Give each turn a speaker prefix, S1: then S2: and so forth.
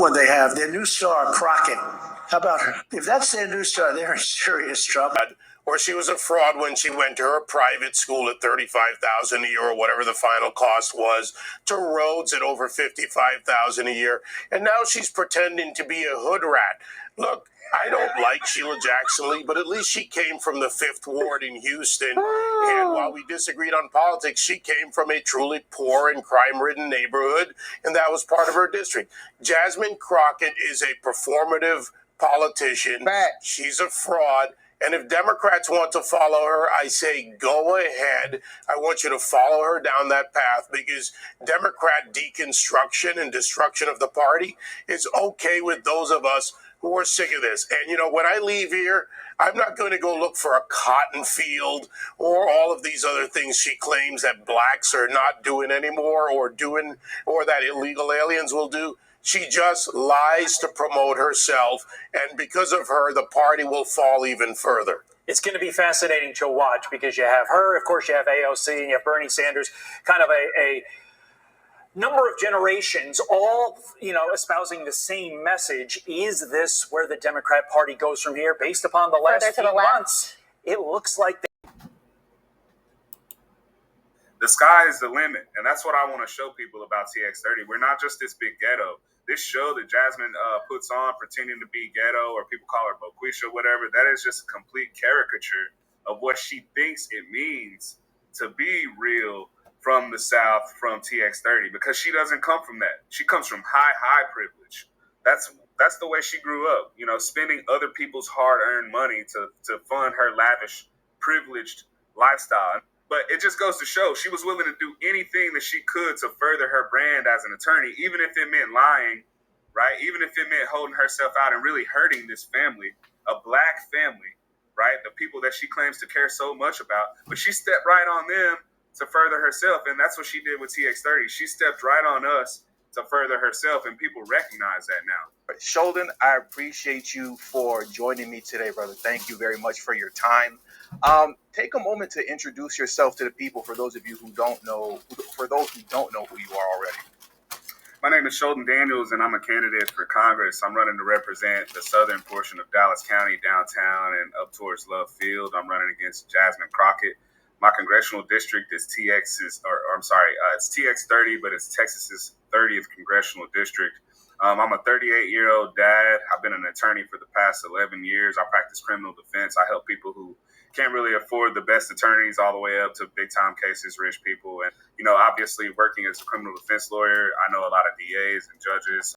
S1: When they have their new star, Crockett. How about her? If that's their new star, they're in serious trouble.
S2: Or she was a fraud when she went to her private school at $35,000 a year or whatever the final cost was, to Rhodes at over $55,000 a year, and now she's pretending to be a hood rat. Look, I don't like Sheila Jackson Lee, but at least she came from the Fifth Ward in Houston. And while we disagreed on politics, she came from a truly poor and crime-ridden neighborhood, and that was part of her district. Jazmine Crockett is a performative politician. She's a fraud. And if Democrats want to follow her, I say go ahead. I want you to follow her down that path, because Democrat deconstruction and destruction of the party is okay with those of us who are sick of this. And, when I leave here, I'm not going to go look for a cotton field or all of these other things she claims that blacks are not doing anymore or that illegal aliens will do. She just lies to promote herself, and because of her, the party will fall even further.
S3: It's going to be fascinating to watch, because you have her, of course, you have AOC, and you have Bernie Sanders, kind of a number of generations all, espousing the same message. Is this where the Democrat Party goes from here? Based upon the last few months, it looks like
S4: the sky is the limit, and that's what I want to show people about TX30. We're not just this big ghetto. This show that Jazmine puts on, pretending to be ghetto, or people call her Boquisha, whatever, that is just a complete caricature of what she thinks it means to be real from the South, from TX30, because she doesn't come from that. She comes from high privilege. That's the way she grew up, spending other people's hard-earned money to fund her lavish, privileged lifestyle. But it just goes to show she was willing to do anything that she could to further her brand as an attorney, even if it meant lying, right? Even if it meant holding herself out and really hurting this family, a black family, right? The people that she claims to care so much about. But she stepped right on them to further herself, and that's what she did with TX30. She stepped right on us to further herself, and people recognize that now.
S5: Sheldon, I appreciate you for joining me today, brother. Thank you very much for your time. Take a moment to introduce yourself to the people, for those who don't know who you are already.
S4: My name is Sheldon Daniels, and I'm a candidate for Congress. I'm running to represent the southern portion of Dallas County, downtown, and up towards Love Field. I'm running against Jazmine Crockett. My congressional district is it's TX30, but it's Texas's 30th congressional district. I'm a 38-year-old dad. I've been an attorney for the past 11 years. I practice criminal defense. I help people who can't really afford the best attorneys, all the way up to big-time cases, rich people. And, obviously working as a criminal defense lawyer, I know a lot of DAs and judges.